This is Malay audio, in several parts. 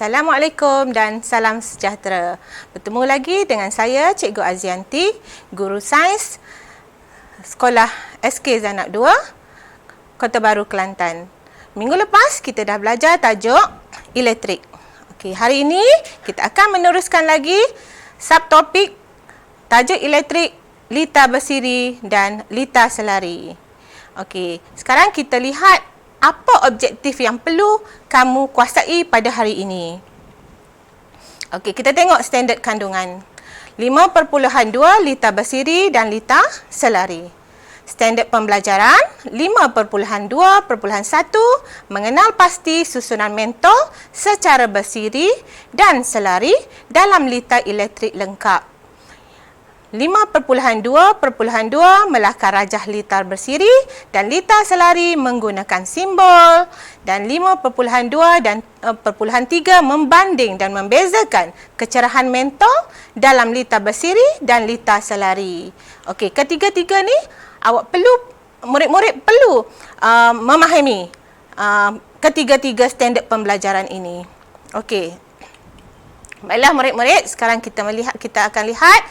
Assalamualaikum dan salam sejahtera. Bertemu lagi dengan saya, Cikgu Azianti, Guru Sains Sekolah SK Zainab 2, Kota Baru, Kelantan. Minggu lepas kita dah belajar tajuk elektrik. Okey, hari ini kita akan meneruskan lagi subtopik tajuk elektrik, litar bersiri dan litar selari. Okey, sekarang kita lihat apa objektif yang perlu kamu kuasai pada hari ini. Okey, kita tengok standard kandungan. 5.2 litar bersiri dan litar selari. Standard pembelajaran 5.2.1 mengenal pasti susunan mentol secara bersiri dan selari dalam litar elektrik lengkap. 5.2.2 melakar rajah litar bersiri dan litar selari menggunakan simbol, dan 5.2 dan 3 membanding dan membezakan kecerahan mentol dalam litar bersiri dan litar selari. Okey, ketiga-tiga ni murid-murid perlu memahami ketiga-tiga standard pembelajaran ini. Okey. Baiklah murid-murid, sekarang kita akan lihat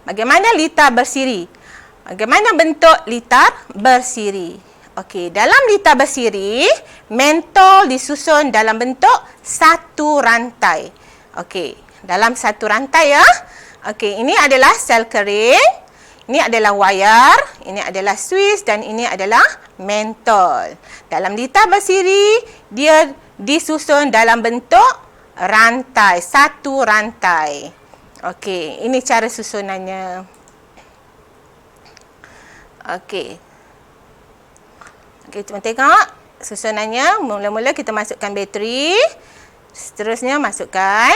bagaimana litar bersiri. Bagaimana bentuk litar bersiri. Okey, dalam litar bersiri, mentol disusun dalam bentuk satu rantai. Okey, dalam satu rantai ya. Okey, ini adalah sel kering, ini adalah wayar, ini adalah suis dan ini adalah mentol. Dalam litar bersiri, dia disusun dalam bentuk rantai, satu rantai. Okey, ini cara susunannya. Okey. Okey, cuma tengok susunannya. Mula-mula kita masukkan bateri. Seterusnya masukkan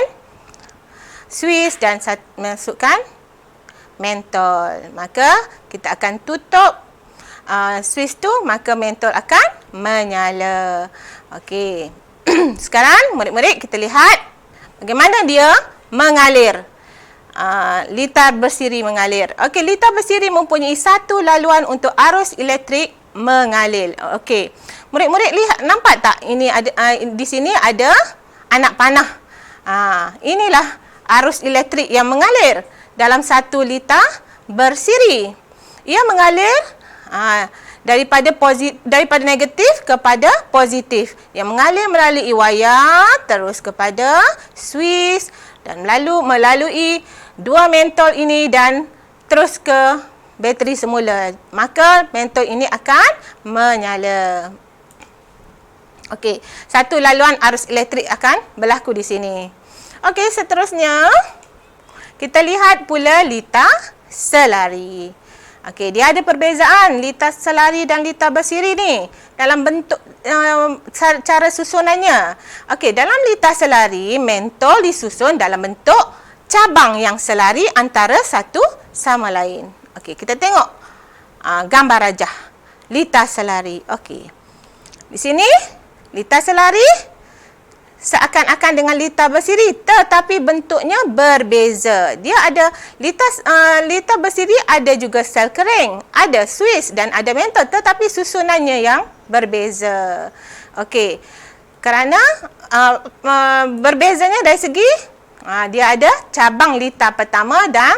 suis dan masukkan mentol. Maka kita akan tutup suis tu, maka mentol akan menyala. Okey. Sekarang murid-murid kita lihat bagaimana dia mengalir. Litar bersiri mengalir. Okey, litar bersiri mempunyai satu laluan untuk arus elektrik mengalir. Okey. Murid-murid lihat, nampak tak? Ini ada di sini ada anak panah. Inilah arus elektrik yang mengalir dalam satu litar bersiri. Ia mengalir daripada negatif kepada positif. Yang mengalir melalui wayar terus kepada suis dan melalui dua mentol ini dan terus ke bateri semula. Maka mentol ini akan menyala. Okey, satu laluan arus elektrik akan berlaku di sini. Okey, seterusnya kita lihat pula litar selari. Okey, dia ada perbezaan litar selari dan litar bersiri ni dalam bentuk cara susunannya. Okey, dalam litar selari, mentol disusun dalam bentuk cabang yang selari antara satu sama lain. Okey, kita tengok gambar rajah litar selari. Okey. Di sini litar selari seakan-akan dengan litar bersiri, tetapi bentuknya berbeza. Dia ada litar bersiri, ada juga sel kering, ada suis dan ada mentol, tetapi susunannya yang berbeza. Okey. Kerana berbezanya dari segi dia ada cabang litar pertama dan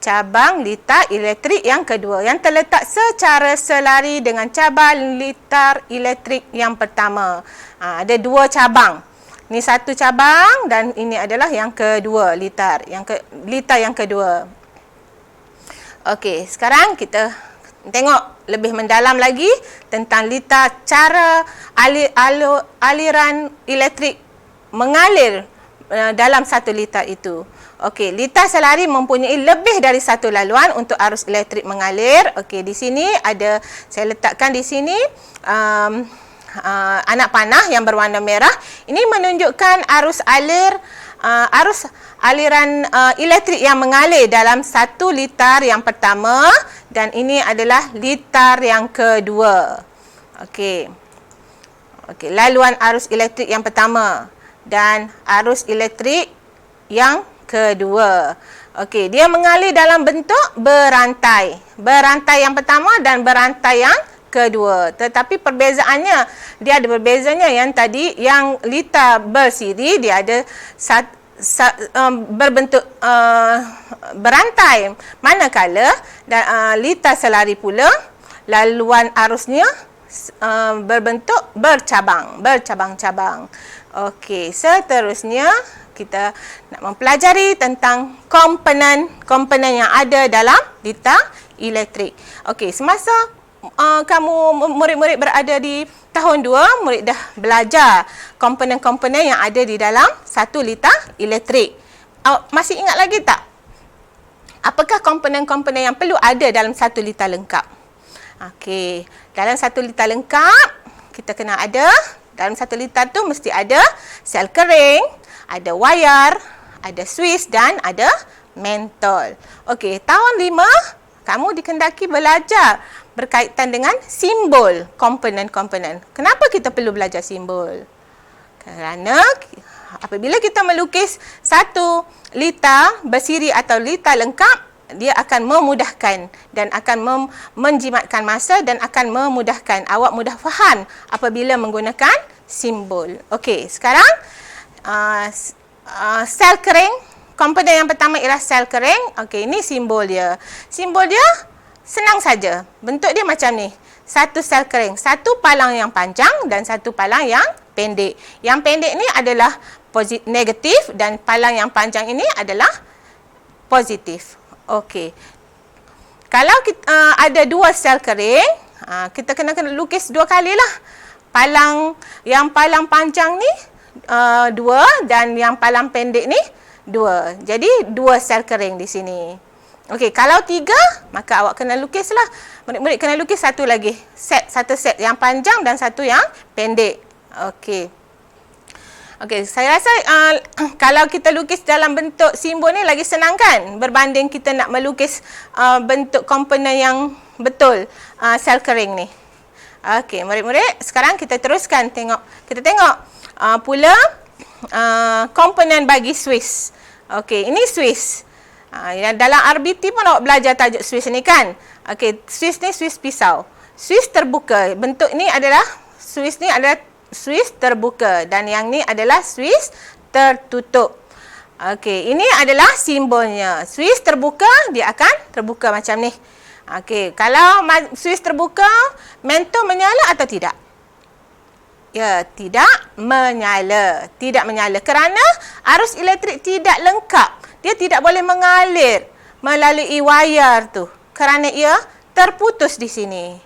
cabang litar elektrik yang kedua yang terletak secara selari dengan cabang litar elektrik yang pertama. Ada dua cabang. Ini satu cabang dan ini adalah yang kedua, litar yang kedua. Okey, sekarang kita tengok lebih mendalam lagi tentang litar, cara aliran elektrik mengalir dalam satu litar itu. Okey, litar selari mempunyai lebih dari satu laluan untuk arus elektrik mengalir. Okey, di sini saya letakkan di sini anak panah yang berwarna merah. Ini menunjukkan arus aliran elektrik yang mengalir dalam satu litar yang pertama dan ini adalah litar yang kedua. Okey. Okey, laluan arus elektrik yang pertama dan arus elektrik yang kedua. Okey, dia mengalir dalam bentuk berantai. Berantai yang pertama dan berantai yang kedua. Tetapi perbezaannya, dia ada berbezanya. Yang tadi, yang lita bersiri, dia ada berbentuk berantai. Manakala lita selari pula, laluan arusnya berbentuk bercabang-cabang. Okey, seterusnya kita nak mempelajari tentang komponen yang ada dalam lita elektrik. Okey, semasa kamu murid-murid berada di tahun 2, murid dah belajar komponen-komponen yang ada di dalam satu lita elektrik. Masih ingat lagi tak? Apakah komponen-komponen yang perlu ada dalam satu lita lengkap? Okey, dalam satu lita lengkap, kita kena ada, dalam satu lita tu mesti ada sel kering, ada wayar, ada suis dan ada mentol. Okey, tahun 5, kamu dikendaki belajar berkaitan dengan simbol komponen-komponen. Kenapa kita perlu belajar simbol? Kerana apabila kita melukis satu lita bersiri atau lita lengkap, dia akan memudahkan dan akan menjimatkan masa dan akan memudahkan. Awak mudah faham apabila menggunakan simbol. Okey, sekarang sel kering. Komponen yang pertama ialah sel kering. Okey, ini simbol dia. Simbol dia senang saja. Bentuk dia macam ni. Satu sel kering, satu palang yang panjang dan satu palang yang pendek. Yang pendek ni adalah negatif dan palang yang panjang ini adalah positif. Okey. Kalau kita, ada dua sel kering, kita kena lukis dua kali lah. Yang palang panjang ni 2 dan yang palang pendek ni 2. Jadi 2 sel kering di sini. Okey, kalau 3, maka awak kena lukis lah. Murid-murid kena lukis satu lagi. Satu set yang panjang dan satu yang pendek. Okey. Okey, saya rasa kalau kita lukis dalam bentuk simbol ni lagi senang kan? Berbanding kita nak melukis bentuk komponen yang betul sel kering ni. Okey, murid-murid, sekarang kita teruskan tengok. Kita tengok pula komponen bagi suis. Okey, ini suis. Dalam RBT pun awak belajar tajuk suis ni kan? Okey, suis ni suis pisau. Suis terbuka. Bentuk ni adalah suis terbuka dan yang ni adalah suis tertutup. Okey, ini adalah simbolnya. Suis terbuka, dia akan terbuka macam ni. Okey, kalau suis terbuka, mentol menyala atau tidak? Ya, tidak menyala. Tidak menyala kerana arus elektrik tidak lengkap. Dia tidak boleh mengalir melalui wayar tu kerana ia terputus di sini.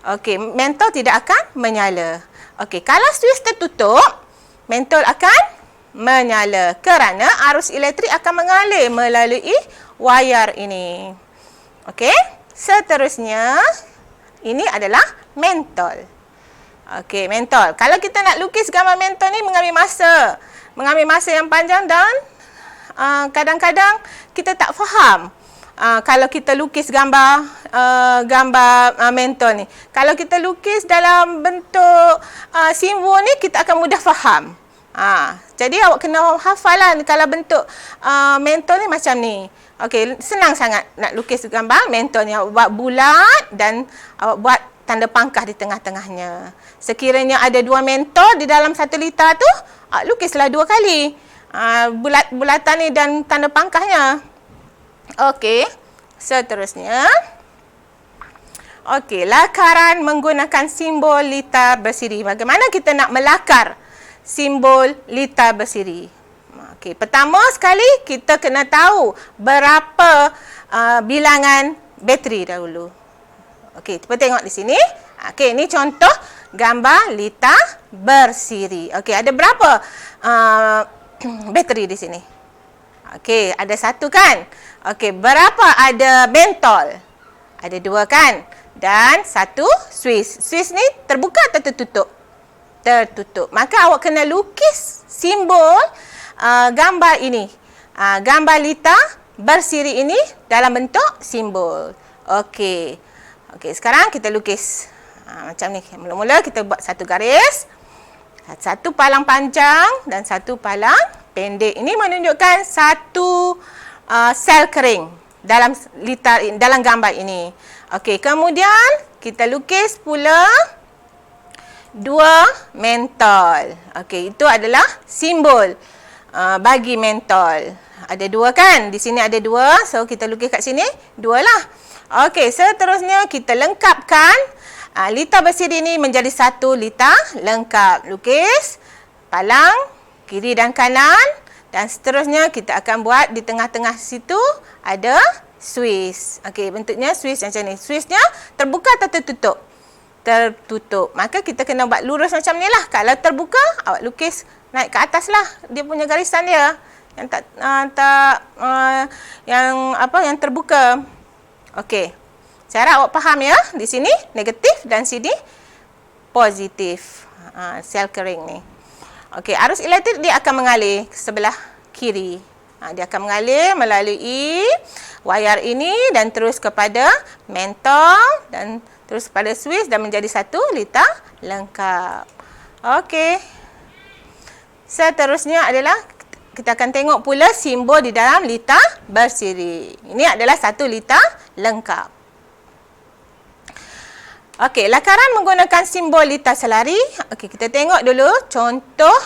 Okey, mentol tidak akan menyala. Okey, kalau suis tertutup, mentol akan menyala kerana arus elektrik akan mengalir melalui wayar ini. Okey, seterusnya ini adalah mentol. Okey, mentol. Kalau kita nak lukis gambar mentol ni mengambil masa yang panjang dan kadang-kadang kita tak faham. Kalau kita lukis gambar mentol ni. Kalau kita lukis dalam bentuk simbol ni, kita akan mudah faham. Jadi awak kena hafalan kalau bentuk mentol ni macam ni. Okey, senang sangat nak lukis gambar mentol ni. Awak buat bulat dan awak buat tanda pangkah di tengah-tengahnya. Sekiranya ada 2 mentol di dalam satu lita tu, lukislah 2 kali. Bulatan ni dan tanda pangkahnya. Okey, seterusnya. Okey, lakaran menggunakan simbol lita bersiri. Bagaimana kita nak melakar simbol lita bersiri? Okey, pertama sekali kita kena tahu berapa bilangan bateri dahulu. Okey, kita tengok di sini. Okey, ini contoh gambar lita bersiri. Okey, ada berapa bateri di sini? Okey, ada 1 kan? Okey, berapa ada mentol? Ada 2 kan? Dan 1 suis. Suis ni terbuka atau tertutup? Tertutup. Maka awak kena lukis simbol gambar ini. Gambar lita bersiri ini dalam bentuk simbol. Okey. Okey, sekarang kita lukis. Macam ni. Mula-mula kita buat 1 garis. 1 palang panjang dan 1 palang pendek. Ini menunjukkan 1 sel kering dalam gambar ini. Okey, kemudian kita lukis pula dua mentol. Okey, itu adalah simbol bagi mentol. Ada dua kan? Di sini ada dua. So, kita lukis kat sini dua lah. Okey, seterusnya kita lengkapkan. Lita bersiri ini menjadi satu lita lengkap. Lukis palang kiri dan kanan. Dan seterusnya kita akan buat di tengah-tengah situ ada Swiss. Okey, bentuknya Swiss macam ni. Swissnya terbuka atau tertutup? Tertutup. Maka kita kena buat lurus macam ni lah. Kalau terbuka, awak lukis naik ke atas lah. Dia punya garisan dia. Yang yang terbuka. Okey. Cara awak faham ya. Di sini negatif dan sini positif. Sel kering ni. Okey, arus elektrik dia akan mengalir ke sebelah kiri. Dia akan mengalir melalui wayar ini dan terus kepada mentol dan terus kepada Swiss dan menjadi satu lita lengkap. Okey. Seterusnya adalah kita akan tengok pula simbol di dalam lita bersiri. Ini adalah satu lita lengkap. Okey, lakaran menggunakan simbol litar selari. Okey, kita tengok dulu contoh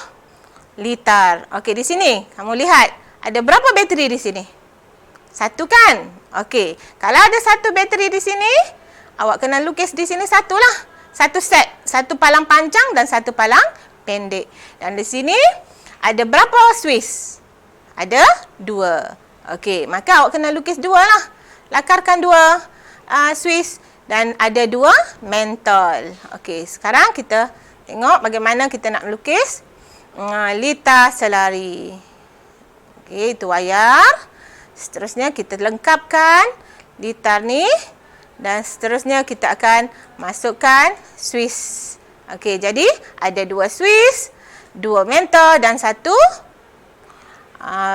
litar. Okey, di sini kamu lihat ada berapa bateri di sini? Satu kan? Okey, kalau ada satu bateri di sini, awak kena lukis di sini satu lah. Satu set, satu palang panjang dan satu palang pendek. Dan di sini ada berapa Swiss? Ada dua. Okey, maka awak kena lukis dua lah. Lakarkan dua Swiss. Dan ada dua mentol. Okey, sekarang kita tengok bagaimana kita nak melukis litar selari. Okey, itu wayar. Seterusnya kita lengkapkan litar ni. Dan seterusnya kita akan masukkan Swiss. Okey, jadi ada dua Swiss, dua mentol dan satu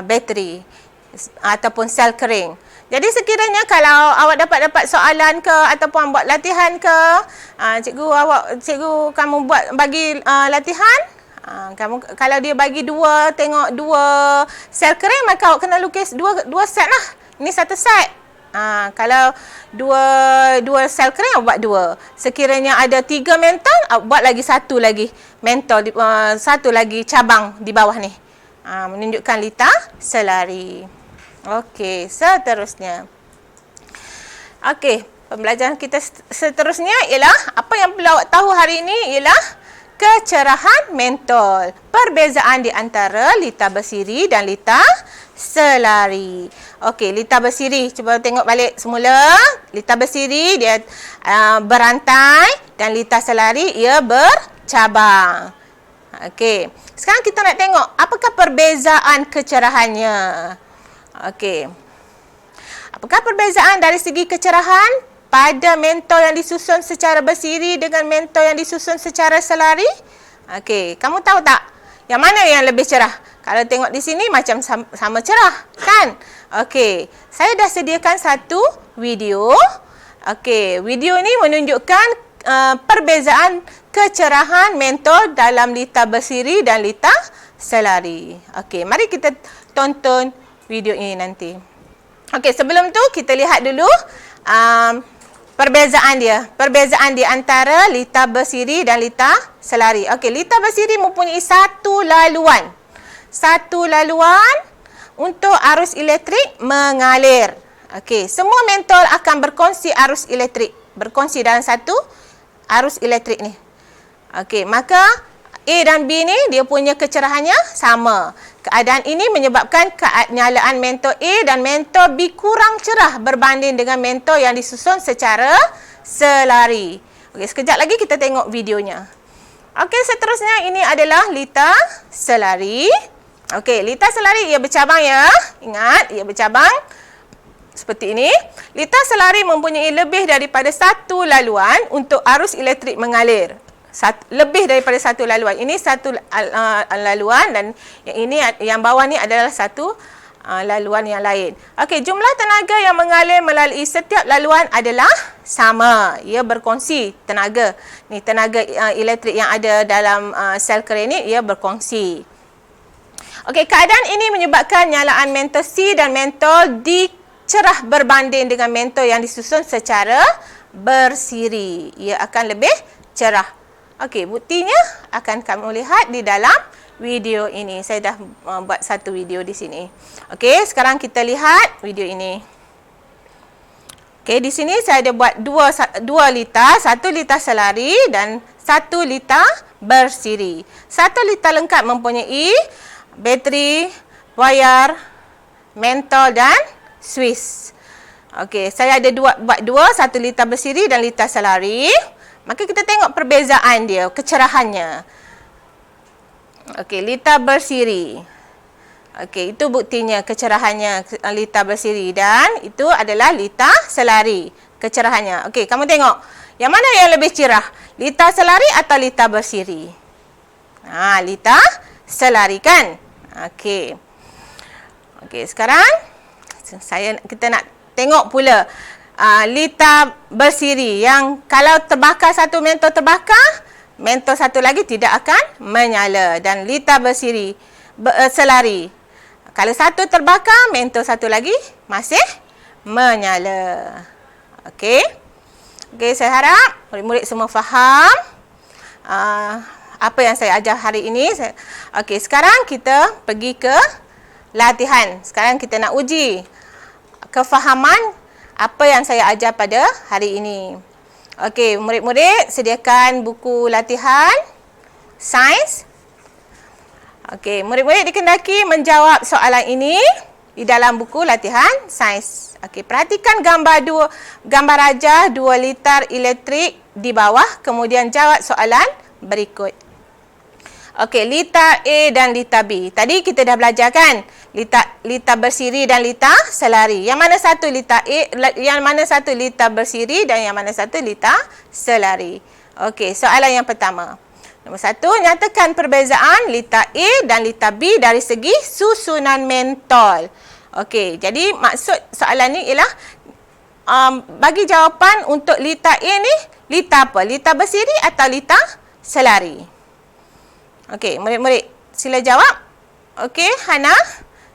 bateri ataupun sel kering. Jadi sekiranya kalau awak dapat soalan ke ataupun buat latihan ke, cikgu kamu bagi latihan, kamu kalau dia bagi dua, tengok dua sel kering, maka awak kena lukis dua set lah. Ini satu set. Kalau dua sel kering, awak buat dua. Sekiranya ada 3 mentol, awak buat lagi satu lagi mentol, satu lagi cabang di bawah ni. Menunjukkan litar selari. Okey, seterusnya. Okey, pembelajaran kita seterusnya ialah apa yang perlu awak tahu hari ini ialah kecerahan mentol. Perbezaan di antara litar bersiri dan litar selari. Okey, litar bersiri. Cuba tengok balik semula. Litar bersiri dia berantai dan litar selari ia bercabang. Okey, sekarang kita nak tengok apakah perbezaan kecerahannya. Okey. Apakah perbezaan dari segi kecerahan pada mentol yang disusun secara bersiri dengan mentol yang disusun secara selari? Okey, kamu tahu tak yang mana yang lebih cerah? Kalau tengok di sini macam sama cerah, kan? Okey, saya dah sediakan satu video. Okey, video ini menunjukkan perbezaan kecerahan mentol dalam litar bersiri dan litar selari. Okey, mari kita tonton video ini nanti. Okey, sebelum tu kita lihat dulu perbezaan dia. Perbezaan di antara litar bersiri dan litar selari. Okey, litar bersiri mempunyai satu laluan. Satu laluan untuk arus elektrik mengalir. Okey, semua mentol akan berkongsi arus elektrik. Berkongsi dalam satu arus elektrik ni. Okey, maka A dan B ni dia punya kecerahannya sama. Keadaan ini menyebabkan kenyalaan mentol A dan mentol B kurang cerah berbanding dengan mentol yang disusun secara selari. Okey, sekejap lagi kita tengok videonya. Okey, seterusnya ini adalah litar selari. Okey, litar selari ia bercabang ya. Ingat, ia bercabang seperti ini. Litar selari mempunyai lebih daripada satu laluan untuk arus elektrik mengalir. Lebih daripada satu laluan. Ini satu laluan dan yang bawah ni adalah satu laluan yang lain. Okey, jumlah tenaga yang mengalir melalui setiap laluan adalah sama. Ia berkongsi tenaga. Ni tenaga elektrik yang ada dalam sel kering ni ia berkongsi. Okey, keadaan ini menyebabkan nyalaan mentol C dan mentol D cerah berbanding dengan mentol yang disusun secara bersiri. Ia akan lebih cerah. Okey, buktinya akan kamu lihat di dalam video ini. Saya dah buat satu video di sini. Okey, sekarang kita lihat video ini. Okey, di sini saya ada buat dua lita, 1 lita selari dan 1 lita bersiri. 1 lita lengkap mempunyai bateri, wayar, mentol dan Swiss. Okey, saya ada buat dua, 1 lita bersiri dan lita selari. Maka kita tengok perbezaan dia, kecerahannya. Okey, lita bersiri. Okey, itu buktinya kecerahannya lita bersiri dan itu adalah lita selari, kecerahannya. Okey, kamu tengok. Yang mana yang lebih cerah? Lita selari atau lita bersiri? Lita selari kan? Okey. Okey, sekarang kita nak tengok pula lita bersiri yang kalau terbakar satu mentol terbakar, mentol satu lagi tidak akan menyala. Dan lita bersiri selari, kalau satu terbakar, mentol satu lagi masih menyala. Okey. Okey, saya harap murid-murid semua faham apa yang saya ajar hari ini. Okey, sekarang kita pergi ke latihan. Sekarang kita nak uji kefahaman apa yang saya ajar pada hari ini. Okey, murid-murid sediakan buku latihan sains. Okey, murid-murid dikendaki menjawab soalan ini di dalam buku latihan sains. Okey, perhatikan gambar rajah 2 liter elektrik di bawah, kemudian jawab soalan berikut. Okey, lita A dan lita B. Tadi kita dah belajar kan? Lita bersiri dan lita selari. Yang mana satu lita A, yang mana satu lita bersiri dan yang mana satu lita selari. Okey, soalan yang pertama. Nombor 1, nyatakan perbezaan lita A dan lita B dari segi susunan mentol. Okey, jadi maksud soalan ni ialah bagi jawapan untuk lita A ni, lita apa? Lita bersiri atau lita selari? Okey, murid-murid sila jawab. Okey, Hana.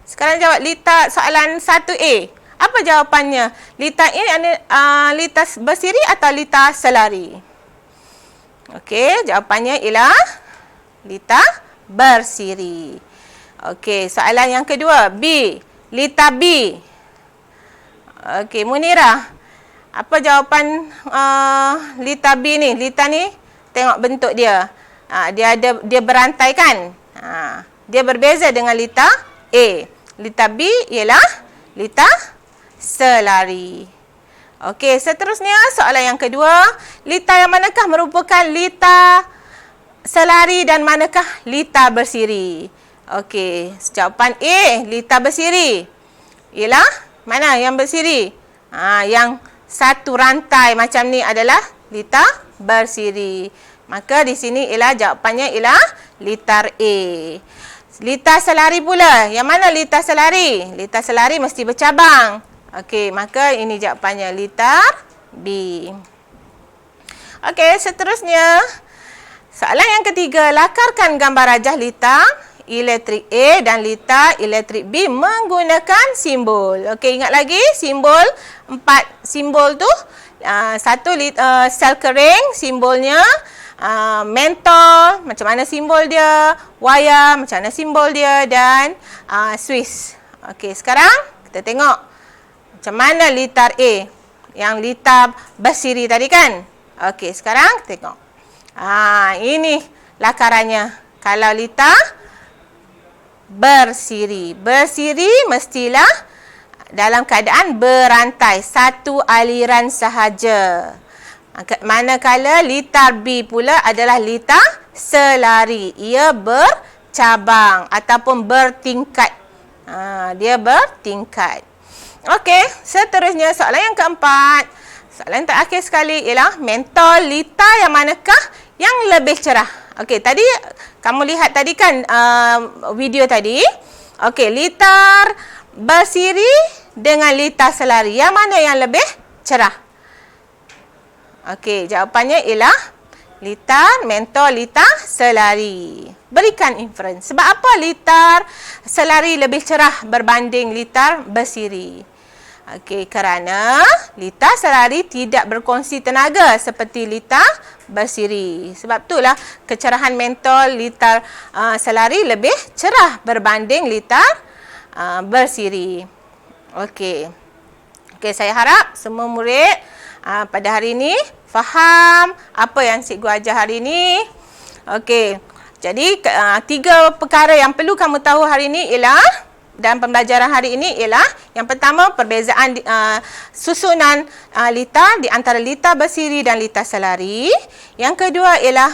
Sekarang jawab soalan 1A. Apa jawapannya? Lita ini lita bersiri atau lita selari? Okey, jawapannya ialah lita bersiri. Okey, soalan yang kedua, B. Lita B. Okey, Munirah. Apa jawapan lita B ni? Lita ni, tengok bentuk dia. Dia berantai kan? Dia berbeza dengan lita A. Lita B ialah lita selari. Okey, seterusnya soalan yang kedua. Lita yang manakah merupakan lita selari dan manakah lita bersiri? Okey, jawapan A, lita bersiri. Ialah mana yang bersiri? Yang satu rantai macam ni adalah lita bersiri. Maka di sini ialah jawapannya ialah litar A. Lita selari pula. Yang mana lita selari? Lita selari mesti bercabang. Okey, maka ini jawapannya litar B. Okey, seterusnya soalan yang ketiga, lakarkan gambar rajah lita elektrik A dan lita elektrik B menggunakan simbol. Okey, ingat lagi simbol 4 simbol tu. Satu sel kering simbolnya, mentol macam mana simbol dia, wayar macam mana simbol dia dan Swiss. Okey, sekarang kita tengok macam mana litar A, yang lita bersiri tadi kan. Okey, sekarang tengok. Ini lakarannya. Kalau lita bersiri. Bersiri mestilah dalam keadaan berantai, satu aliran sahaja. Manakala litar B pula adalah lita selari. Ia bercabang ataupun bertingkat. Dia bertingkat. Okey, seterusnya soalan yang keempat. Soalan terakhir sekali ialah mentol lita yang manakah yang lebih cerah? Okey, tadi kamu lihat tadi kan video tadi. Okey, litar bersiri dengan lita selari. Yang mana yang lebih cerah? Okey, jawapannya ialah litar mentol lita selari. Berikan inference. Sebab apa litar selari lebih cerah berbanding litar bersiri? Okey, kerana lita selari tidak berkongsi tenaga seperti lita bersiri. Sebab itulah kecerahan mentol lita selari lebih cerah berbanding lita bersiri. Okey. Okey, saya harap semua murid pada hari ini faham apa yang cikgu ajar hari ini. Okey. Jadi 3 perkara yang perlu kamu tahu hari ini ialah dan pembelajaran hari ini ialah yang pertama perbezaan susunan lita di antara lita bersiri dan lita selari. Yang kedua ialah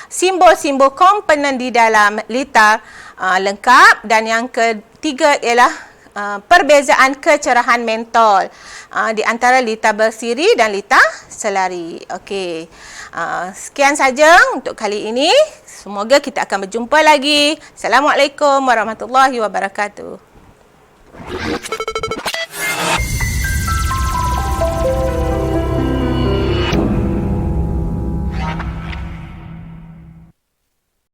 simbol-simbol komponen di dalam lita lengkap, dan yang ketiga ialah perbezaan kecerahan mentol di antara lita bersiri dan lita selari. Okey. Sekian saja untuk kali ini. Semoga kita akan berjumpa lagi. Assalamualaikum warahmatullahi wabarakatuh.